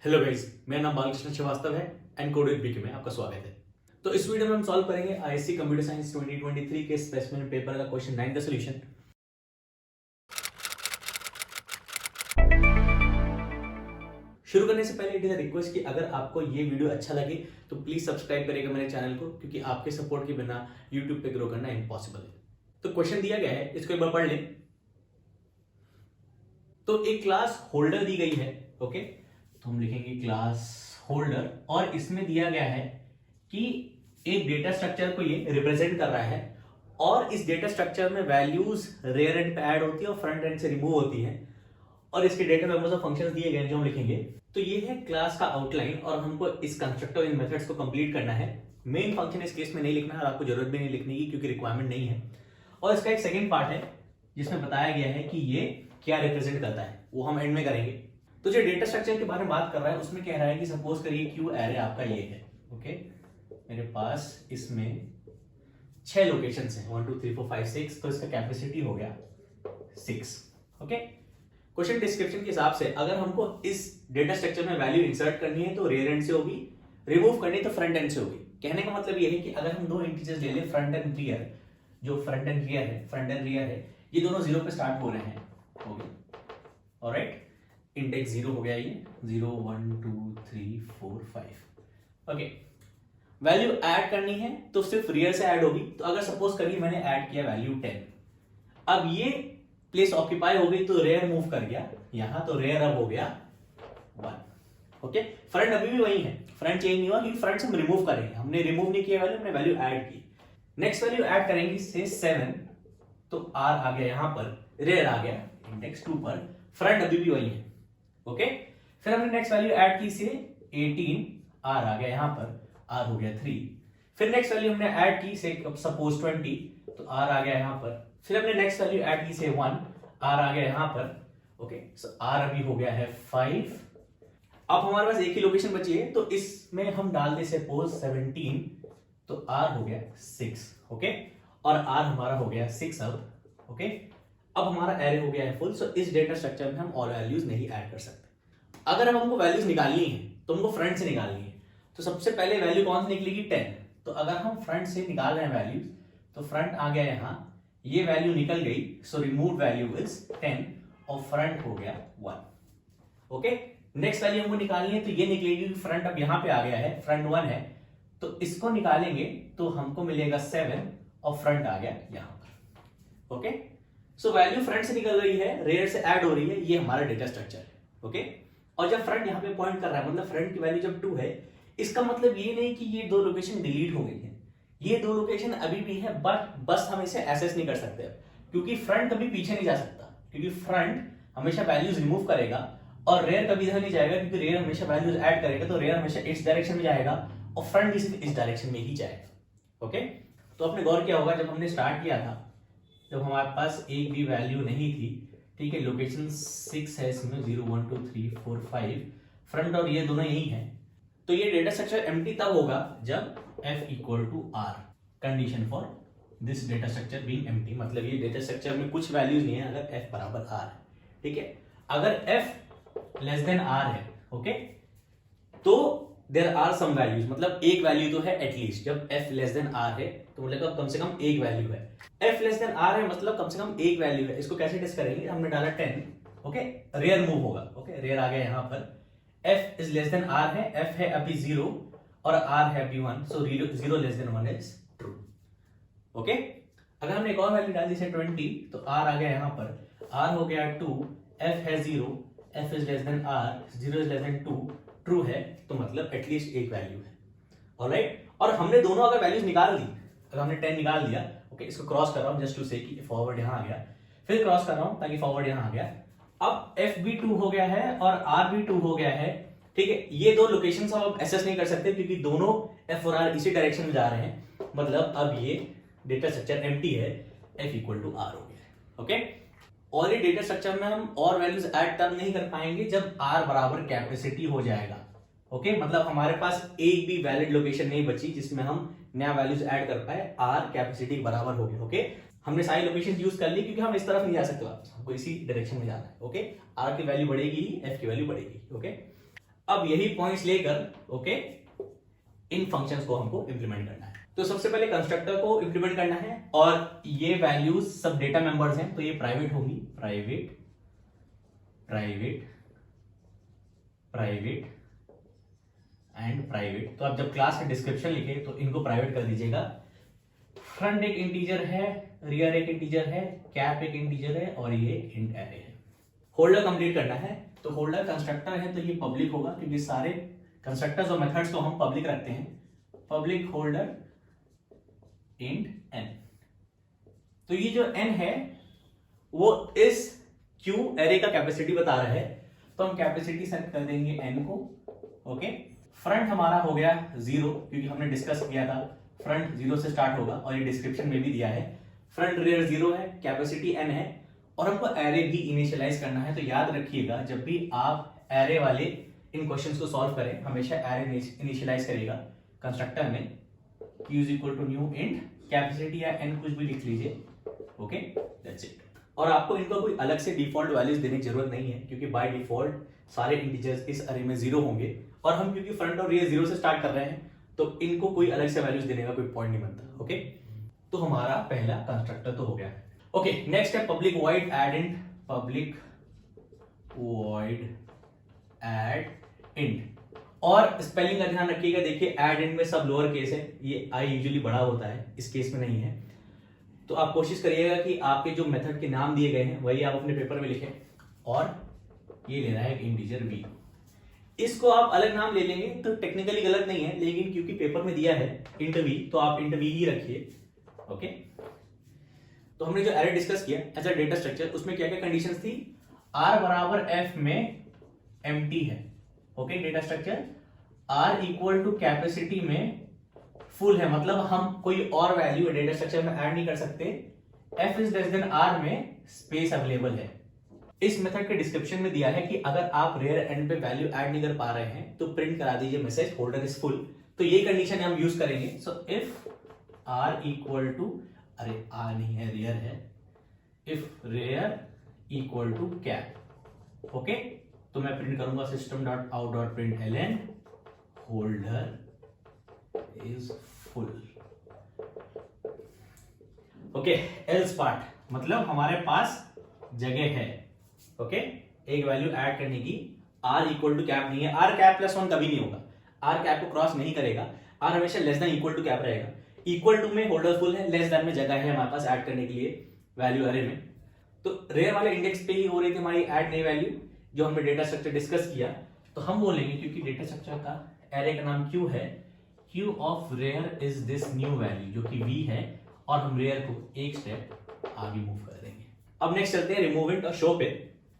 Hello guys, मेरा नाम बालकृष्ण श्रीवास्तव है एंड कोड विद बीके में आपका स्वागत है। तो इस वीडियो में हम सॉल्व करेंगे आईएससी कंप्यूटर साइंस 2023 के स्पेसिमेन पेपर का क्वेश्चन 9 का सॉल्यूशन। शुरू करने से पहले इट इज अ रिक्वेस्ट कि अगर आपको ये वीडियो अच्छा लगे तो प्लीज सब्सक्राइब करिएगा मेरे चैनल को, क्योंकि आपके सपोर्ट के बिना यूट्यूब पे ग्रो करना इम्पॉसिबल है। तो क्वेश्चन दिया गया है, इसको एक बार पढ़ लें। तो एक क्लास होल्डर दी गई है, ओके। तो हम लिखेंगे क्लास होल्डर और इसमें दिया गया है कि एक डेटा स्ट्रक्चर को ये रिप्रेजेंट कर रहा है और इस डेटा स्ट्रक्चर में वैल्यूज रेयर एंड पे ऐड होती है और फ्रंट एंड से रिमूव होती है और इसके डेटा मेंबर्स और फंक्शंस दिए गए जो हम लिखेंगे। तो ये है क्लास का आउटलाइन और हमको इस कंस्ट्रक्टर इन मेथड्स को कंप्लीट करना है। मेन फंक्शन इस केस में नहीं लिखना है और आपको जरूरत भी नहीं लिखने की क्योंकि रिक्वायरमेंट नहीं है। और इसका एक सेकेंड पार्ट है जिसमें बताया गया है कि ये क्या रिप्रेजेंट करता है, वो हम एंड में करेंगे। तो जो डेटा स्ट्रक्चर के बारे में बात कर रहा है उसमें कह रहा है कि सपोज करिए क्यू एरे आपका ये है, ओके। मेरे पास इसमें 6 लोकेशंस हैं, 1 2 3 4 5 6, तो इसका कैपेसिटी हो गया 6, ओके। क्वेश्चन डिस्क्रिप्शन के हिसाब से अगर हमको इस डेटा स्ट्रक्चर में वैल्यू इंसर्ट करनी है तो रेयर एंड से होगी, रिमूव करनी है तो फ्रंट एंड से होगी। कहने का मतलब ये है कि अगर हम दो इंटीजर्स ले लें फ्रंट एंड रियर, जो फ्रंट एंड रियर है, ये दोनों 0 पे स्टार्ट हो रहे हैं, ओके, ऑलराइट। इंडेक्स 0 हो गया, ये 0 1 2 3 4 5, ओके। वैल्यू ऐड करनी है तो सिर्फ रियर से ऐड होगी। तो अगर सपोज करिए मैंने ऐड किया वैल्यू 10, अब ये प्लेस ऑक्यूपाई हो गई तो रेयर मूव कर गया यहां, तो रेयर अब हो गया 1, ओके। फ्रंट अभी भी वही है, फ्रंट चेंज नहीं हुआ क्योंकि फ्रंट से हम रिमूव करेंगे, हमने रिमूव नहीं किया वैल्यू, हमने वैल्यू ऐड की। नेक्स्ट वैल्यू ऐड करेंगे से 7, तो आर आ गया यहां पर, रेयर आ गया इंडेक्स 2 पर, फ्रंट अभी भी वही है, ओके। फिर हमने नेक्स्ट वैल्यू ऐड की से 18, आर आ गया यहां पर, आर हो गया 3। फिर नेक्स्ट वैल्यू हमने ऐड की से सपोज 20, तो आर आ गया यहां पर। फिर हमने नेक्स्ट वैल्यू ऐड की से 1, आर आ गया यहां पर, ओके। सो आर अभी हो गया है 5। अब हमारे पास एक ही लोकेशन बची है तो इसमें हम डाल दे सपोज 17, तो आर हो गया 6, ओके। और आर हमारा हो गया 6 अब, ओके। अब हमारा एरे हो गया है फुल। सो इस डेटा स्ट्रक्चर में हम और वैल्यूज नहीं ऐड कर सकते। अगर अब हमको वैल्यूज निकालनी है तो हमको फ्रंट से निकालनी है। तो सबसे पहले वैल्यू कौन सी निकलेगी, 10। तो अगर हम फ्रंट से निकाल रहे हैं वैल्यूज, तो फ्रंट आ गया यहां, ये वैल्यू निकल गई, सो रिमूव वैल्यू इज 10 और फ्रंट हो गया 1, ओके। नेक्स्ट वैल्यू हमको निकालनी है तो ये निकलेगी, फ्रंट अब यहां पे आ गया है, फ्रंट 1 है, तो इसको निकालेंगे तो हमको मिलेगा 7 और फ्रंट आ गया यहां पर, ओके। सो वैल्यू फ्रंट से निकल रही है, रेयर से ऐड हो रही है, ये हमारा डेटा स्ट्रक्चर है, ओके। और जब फ्रंट यहां पे पॉइंट कर रहा है, मतलब फ्रंट की वैल्यू जब 2 है, इसका मतलब ये नहीं कि ये दो लोकेशन डिलीट हो गई है, ये दो लोकेशन अभी भी है, बट बस हम इसे एसेस नहीं कर सकते क्योंकि फ्रंट कभी पीछे नहीं जा सकता, क्योंकि फ्रंट हमेशा वैल्यूज रिमूव करेगा और रेयर कभी इधर नहीं जाएगा, क्योंकि रेयर हमेशा वैल्यूज ऐड करेगा, तो रेयर हमेशा इस डायरेक्शन में जाएगा और फ्रंट भी सिर्फ इस डायरेक्शन में ही जाएगा, ओके। तो आपने गौर किया होगा जब हमने स्टार्ट किया था, जब हमारे पास एक भी वैल्यू नहीं थी, ठीक है, लोकेशन 6 है इसमें, 0 1 2 3 4 5, फ्रंट और ये दोनों यही हैं, तो ये डेटा स्ट्रक्चर एम्प्टी तब होगा जब f equal to r, condition for this data structure being empty, मतलब ये डेटा स्ट्रक्चर में कुछ वैल्यूज नहीं है अगर f बराबर r है, ठीक है। अगर f लेस देन r है, ओके, तो देयर आर सम वैल्यूज, मतलब एक वैल्यू तो है एटलीस्ट। जब f लेस देन r है तो मतलब कम से कम एक वैल्यू है, f लेस देन r है मतलब कम से कम एक वैल्यू है। इसको कैसे टेस्ट करेंगे, हमने डाला 10, ओके, रेयर मूव होगा, ओके, रेयर आ गया यहां पर, f is less than r है, f है अभी 0 और r है अभी 1, सो 0 less than 1 is true, okay. अगर हमने एक और वैल्यू डाल दी से 20, तो r आ गया यहां पर, r हो गया 2, f है 0, f is less than r, 0 is less then 2, true है, तो मतलब एटलीस्ट एक वैल्यू है, ऑलराइट। और हमने दोनों अगर वैल्यूज निकाल ली, अगर हमने 10 निकाल लिया, ओके, इसको क्रॉस कर रहा हूं जस्ट टू से कि फॉरवर्ड यहां आ गया, फिर क्रॉस कर रहा हूं ताकि फॉरवर्ड यहां आ गया, अब f भी 2 हो गया है और r भी 2 हो गया है, ठीक है। ये दो लोकेशंस हम अब एसेस नहीं कर सकते क्योंकि दोनों f और r इसी डायरेक्शन में जा रहे हैं, मतलब अब ये डेटा स्ट्रक्चर एम्प्टी है, f इक्वल टू r हो गया है, ओके। और ये डेटा स्ट्रक्चर में हम और वैल्यूज ऐड तब नहीं कर पाएंगे जब r बराबर कैपेसिटी हो जाएगा, ओके। मतलब हमारे पास एक भी वैलिड लोकेशन नहीं बची जिसमें हम नया वैल्यूज ऐड कर पाए, r कैपेसिटी बराबर हो गया, ओके। हमने सारी लोकेशन यूज कर ली क्योंकि हम इस तरफ नहीं जा सकते वापस, हमको इसी डायरेक्शन में जाना है, ओके। r की वैल्यू बढ़ेगी, f की वैल्यू बढ़ेगी, ओके। अब यही पॉइंट्स लेकर ओके इन फंक्शंस को हमको इंप्लीमेंट करना है। तो सबसे पहले कंस्ट्रक्टर को इंप्लीमेंट करना है और ये वैल्यूज सब डेटा मेंबर्स हैं, तो ये प्राइवेट होगी, private private private and private. तो आप जब क्लास का डिस्क्रिप्शन लिखे तो इनको प्राइवेट कर दीजिएगा। फ्रंट एक इंटीजर है, रियर एक इंटीजर है, कैप एक इंटीजर है और ये इंट एरे है। होल्डर कंप्लीट करना है, तो होल्डर कंस्ट्रक्टर है तो ये पब्लिक होगा क्योंकि सारे कंस्ट्रक्टर्स और मेथड्स को हम पब्लिक रखते हैं। Public holder int n। तो ये जो n है वो इस क्यू एरे का कैपेसिटी बता रहा है, तो हम कैपेसिटी सेट कर देंगे n को। ओके, फ्रंट हमारा हो गया 0 क्योंकि हमने डिस्कस किया था फ्रंट 0 से स्टार्ट होगा और ये डिस्क्रिप्शन में भी दिया है। फ्रंट रियर 0 है, कैपेसिटी n है और हमको एरे भी इनिशियलाइज करना है। तो याद रखिएगा जब भी आप एरे वाले इन क्वेश्चंस को सॉल्व करें हमेशा एरे इनिशियलाइज करेगा कंस्ट्रक्टर में। q is equal to new int capacity या n कुछ भी लिख लीजिए। Okay, that's it. और आपको इनका कोई अलग से डिफॉल्ट वैल्यूज देने की जरूरत नहीं है क्योंकि बाय डिफॉल्ट सारे इंटीजर्स इस अरे में 0 होंगे और हम क्योंकि फ्रंट और रियर 0 से स्टार्ट कर रहे हैं तो इनको कोई अलग से वैल्यूज देने का कोई पॉइंट नहीं बनता। ओके, तो हमारा पहला कंस्ट्रक्टर तो हो गया। ओके, नेक्स्ट है public void add int. Public void add int और स्पेलिंग का ध्यान रखिएगा। देखिए ऐड इंट में सब लोअर केस है, ये आई यूजुअली बड़ा होता है, इस केस में नहीं है। तो आप कोशिश करिएगा कि आपके जो मेथड के नाम दिए गए हैं वही आप अपने पेपर में लिखें। और ये लेना है एक इंटीजर v, इसको आप अलग नाम ले लेंगे तो टेक्निकली गलत नहीं है, लेकिन क्योंकि पेपर में दिया है इंट v तो आप इंट v ही रखिए। ओके, तो हमने जो एरे डिस्कस किया एज अ डेटा स्ट्रक्चर उसमें क्या क्या कंडीशंस थी। r बराबर f में empty है। Okay, data structure r equal to capacity में फुल है, मतलब हम कोई और वैल्यू डेटा स्ट्रक्चर में ऐड नहीं कर सकते। f is less than r में स्पेस अवेलेबल है। इस मेथड के डिस्क्रिप्शन में दिया है कि अगर आप रेयर एंड पे वैल्यू ऐड नहीं कर पा रहे हैं तो प्रिंट करा दीजिए मैसेज होल्डर इज फुल। तो ये कंडीशन हम यूज करेंगे। So if r equal to, अरे r नहीं है रेयर है, if rear equal to cap. Okay, तो मैं प्रिंट करूंगा system dot out dot print ln holder is full. Okay, else part मतलब हमारे पास जगह है। ओके, एक वैल्यू ऐड करने की, r इक्वल टू कैप नहीं है, r कैप प्लस 1 कभी नहीं होगा, r कैप को क्रॉस नहीं करेगा, r हमेशा less than equal to cap रहेगा। इक्वल टू में होल्डर फुल है, लेस देन में जगह है हमारे पास ऐड करने के लिए वैल्यू अरे में। तो रेयर वाले इंडेक्स पे ही हो रही थी हमारी ऐड नई वैल्यू जो हमने डेटा स्ट्रक्चर डिस्कस किया। तो हम बोलेंगे क्योंकि डेटा स्ट्रक्चर का एरे का नाम क्यू है, Q of rear is this new value जो कि v है और हम रेयर को एक स्टेप आगे मूव कर देंगे। अब नेक्स्ट चलते हैं रिमूव इंट और शो पे।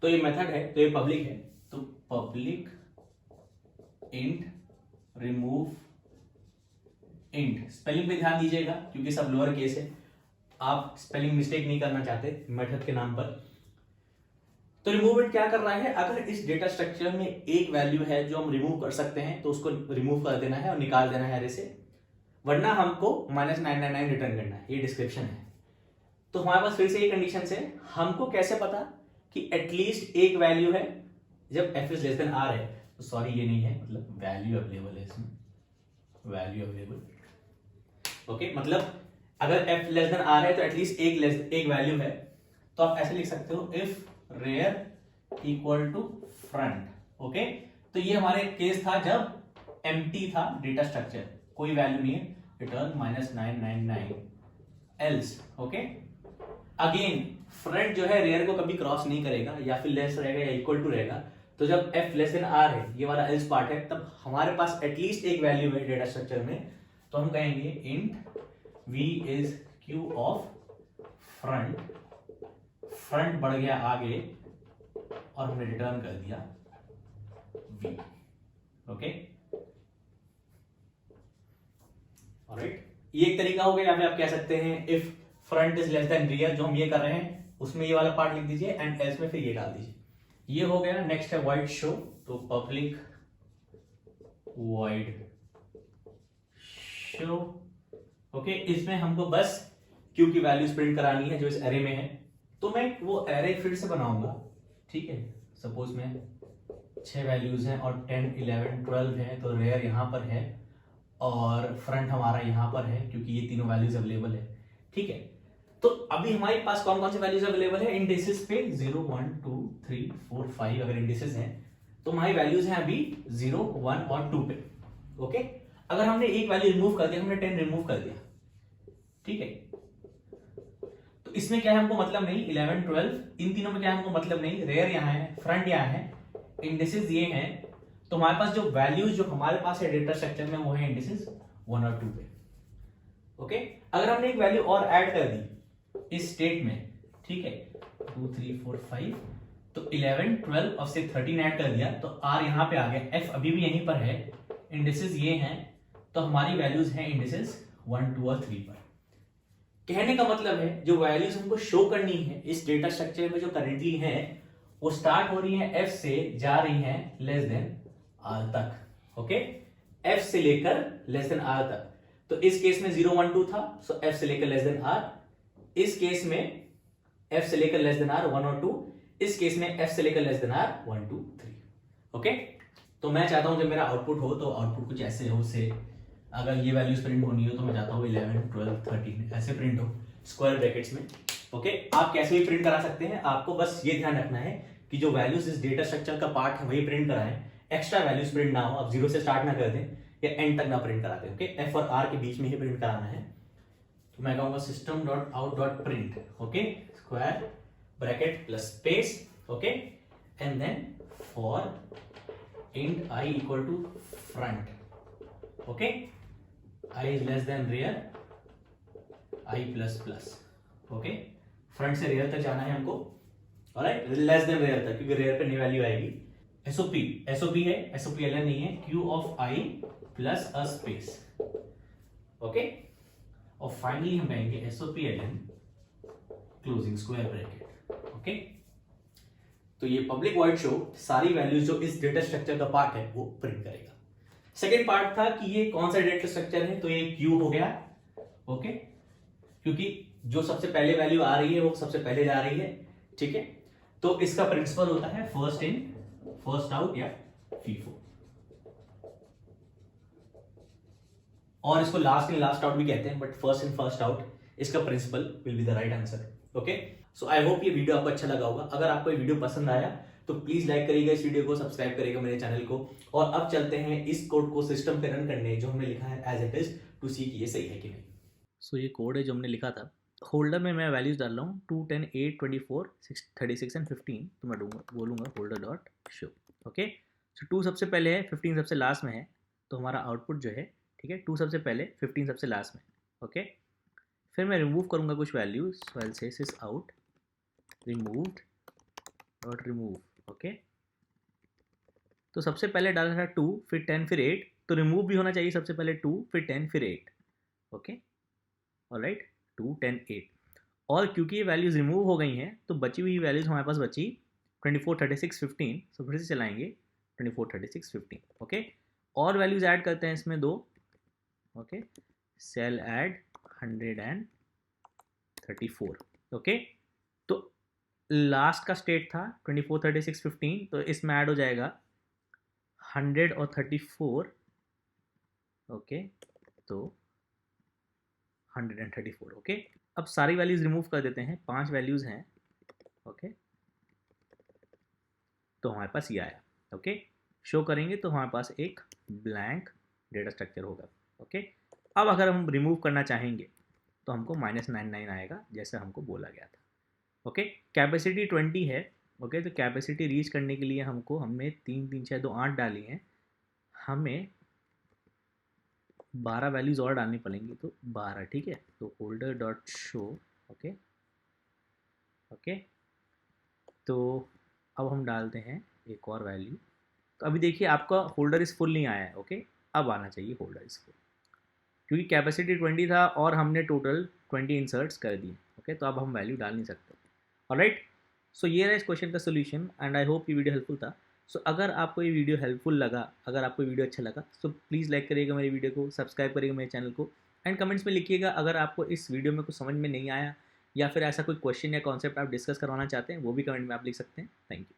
तो ये मेथड है, तो ये पब्लिक है, तो public int remove int. Spelling पे ध्यान दीजिएगा क्योंकि सब लोअर केस है, आप स्पेलिंग मिस्टेक नहीं करना चाहते मेथड के नाम पर। तो रिमूव इंट क्या कर रहा है, अगर इस डेटा स्ट्रक्चर में एक वैल्यू है जो हम रिमूव कर सकते हैं तो उसको रिमूव कर देना है और निकाल देना है एरे से, वरना हमको -999 रिटर्न करना है। ये डिस्क्रिप्शन है। तो हमारे पास फिर से ये कंडीशन है, हमको कैसे पता कि एटलीस्ट एक वैल्यू है जब f is less than r है। तो सॉरी ये नहीं है, मतलब वैल्यू अवेलेबल है इसमें, वैल्यू अवेलेबल। ओके, मतलब अगर f लेस देन r है तो एटलीस्ट एक वैल्यू है। तो आप ऐसे लिख सकते हो if rear equal to front. Okay, तो ये हमारे केस था जब एम्प्टी था डेटा स्ट्रक्चर, कोई वैल्यू नहीं है, return -999 else. Okay, again front जो है रेयर को कभी क्रॉस नहीं करेगा या फिर लेस रहेगा या इक्वल टू रहेगा। तो जब f लेस देन r है, ये वाला एल्स पार्ट है, तब हमारे पास एटलीस्ट एक वैल्यू है डेटा स्ट्रक्चर में। तो हम कहेंगे int v is q of front, front बढ़ गया आगे और हमने रिटर्न कर दिया v। ओके, ऑलराइट, ये एक तरीका हो गया। या फिर आप कह सकते हैं if front is less then rear, जो हम ये कर रहे हैं उसमें ये वाला पार्ट लिख दीजिए एंड एल्स में फिर ये डाल दीजिए। ये हो गया। नेक्स्ट है वॉइड शो। तो पब्लिक वॉइड शो। ओके, इसमें हमको बस क्यू की वैल्यूज प्रिंट करानी है जो इस एरे में है। तो मैं वो एरे फिर से बनाऊंगा, ठीक है। सपोज मैं 6 वैल्यूज हैं और 10, 11, 12 है, तो रेयर यहाँ पर है और फ्रंट हमारा यहाँ पर है क्योंकि ये तीनों वैल्यूज अवेलेबल है। ठीक है, तो अभी हमारे पास कौन कौन से वैल्यूज अवेलेबल है इंडिसेस पे? 0, 1, 2, 3, 4, 5 अगर इंडिसेस हैं तो हमारी वैल्यूज हैं अभी 0, 1 और 2 पे। ओके, अगर हमने एक वैल्यू रिमूव कर दिया, हमने 10 रिमूव कर दिया, ठीक है, तो इसमें क्या है हमको मतलब नहीं, 11, 12 इन तीनों में क्या है हमको मतलब नहीं, रेयर यहाँ है, फ्रंट यहाँ है, इंडिसेस ये हैं, तो हमारे पास जो वैल्यूज जो हमारे पास है डेटा स्ट्रक्चर में वो है इंडिसेस 1 और 2 पे। ओके, अगर हमने एक वैल्यू और ऐड कर दी इस स्टेट में, ठीक है, 2, 3, 4, 5, तो 11, 12 और से 13 ऐड कर दिया तो R यहाँ पे आ गया, F अभी भी यहीं पर है, इंडिसेस ये हैं, तो हमारी वैल्यूज हैं इंडिसेस 1, 2 और 3 पर। कहने का मतलब है जो वैल्यूज हमको शो करनी है इस डेटा स्ट्रक्चर में जो करेंटली है वो स्टार्ट हो रही है F से, जा रही है लेस देन R तक। ओके, F से लेकर लेस देन R तक, तो इस केस में 0, 1, 2 था, सो F से लेकर लेस देन R, इस केस में F से लेकर लेस देन R 1 और 2, इस केस में F से लेकर लेस देन R 1, 2, 3। ओके, तो मैं चाहता हूं जब मेरा आउटपुट हो तो आउटपुट कुछ ऐसे हो, से अगर ये वैल्यूज प्रिंट होनी हो तो मैं चाहता हूँ 11, 12, 13 ऐसे प्रिंट हो स्क्वायर ब्रैकेट्स में। ओके, आप कैसे भी प्रिंट करा सकते हैं, आपको बस ये ध्यान रखना है कि जो वैल्यूज इस डेटा स्ट्रक्चर का पार्ट है वही प्रिंट कराएं, एक्स्ट्रा वैल्यूज प्रिंट ना हो, आप 0 से स्टार्ट ना कर दें या एंड तक ना प्रिंट करा दें। ओके, एफ और आर के बीच में ही प्रिंट कराना है, तो मैं कहूंगा system dot out dot print, okay, square bracket plus space, okay, and then for int I equal to front, okay, I is less than rear, I plus plus, okay, front से rear तक जाना है हमको, alright, less than rare तक क्योंकि rare पे नई value आएगी। एसओपी, एसओपी है, एसओपी एलएन नहीं है, Q of I plus a space, okay, और फाइनली हम कहेंगे SOP LN closing square bracket. Okay, तो ये पब्लिक वॉइड शो सारी वैल्यूज जो इस डेटा स्ट्रक्चर का पार्ट है वो प्रिंट करेगा। सेकेंड पार्ट था कि ये कौन सा डेटा स्ट्रक्चर है, तो ये क्यू हो गया, ओके, क्योंकि जो सबसे पहले वैल्यू आ रही है वो सबसे पहले जा रही है, ठीक है, तो इसका प्रिंसिपल होता है फर्स्ट इन फर्स्ट आउट या फीफो, और इसको लास्ट इन लास्ट आउट भी कहते हैं, but first in first out इसका principle will be the right answer. Okay, so I hope ये वीडियो आपको अच्छा लगा होगा। अगर आपको ये वीडियो पसंद आया तो प्लीज लाइक करिएगा इस वीडियो को, सब्सक्राइब करिएगा मेरे चैनल को, और अब चलते हैं इस कोड को सिस्टम पे रन करने जो हमने लिखा है एज इट इज, टू सी कि ये सही है कि नहीं। सो ये कोड है जो हमने लिखा था, होल्डर में मैं वैल्यूज डाल रहा हूँ 2, 10, 8, 24, 6, 36 एंड 15, तो मैं बोलूँगा होल्डर डॉट शो। ओके, सो 2 सबसे पहले है, 15 सबसे लास्ट में है, तो हमारा आउटपुट जो है, ठीक है, 2 सबसे पहले 15 सबसे लास्ट में। ओके, फिर मैं रिमूव करूँगा कुछ वैल्यूज, सो आई से this out removed dot remove. Okay, तो सबसे पहले डाला था 2, फिर 10, फिर 8, तो रिमूव भी होना चाहिए सबसे पहले 2, फिर 10, फिर 8। ओके, ऑलराइट, 2, 10, 8, और क्योंकि ये वैल्यूज रिमूव हो गई हैं तो बची हुई वैल्यूज हमारे पास बची 24, 36, 15, सो फिर से चलाएंगे 24, 36, 15। ओके, और वैल्यूज ऐड करते हैं इसमें 2, ओके, सेल ऐड 134। ओके, तो लास्ट का स्टेट था 24, 36, 15, तो इसमें ऐड हो जाएगा 100 और 34। ओके, तो 134। ओके, अब सारी वैल्यूज रिमूव कर देते हैं, 5 वैल्यूज हैं। ओके, तो हमारे पास ये आया। ओके, शो करेंगे तो हमारे पास एक ब्लैंक डेटा स्ट्रक्चर होगा। ओके, अब अगर हम रिमूव करना चाहेंगे तो हमको -99 आएगा जैसे हमको बोला गया था। ओके, कैपेसिटी 20 है। ओके, तो कैपेसिटी रीच करने के लिए हमने 3, 3, 6, 2, 8 डाली हैं, हमें 12 वैल्यूज और डालनी पड़ेंगी, तो 12, ठीक है, तो holder dot show. Okay, okay, तो अब हम डालते हैं एक और वैल्यू, तो अभी देखिए आपका होल्डर इस फुल नहीं आया है। ओके, अब आना चाहिए होल्डर इस फुल, क्योंकि कैपेसिटी 20 था और हमने टोटल 20 इंसर्ट्स कर दिए। ओके, तो अब हम वैल्यू डाल नहीं सकते। ऑलराइट, सो ये रहा इस क्वेश्चन का सोल्यूशन, एंड आई होप ये वीडियो हेल्पफुल था। सो अगर आपको ये वीडियो हेल्पफुल लगा, अगर आपको वीडियो अच्छा लगा, तो प्लीज़ लाइक करिएगा मेरी वीडियो को, सब्सक्राइब करिएगा मेरे चैनल को, एंड कमेंट्स में लिखिएगा अगर आपको इस वीडियो में कुछ समझ में नहीं आया या फिर ऐसा कोई क्वेश्चन या कॉन्सेप्ट आप डिस्कस करवाना चाहते हैं, वो भी कमेंट में आप लिख सकते हैं। Thank you.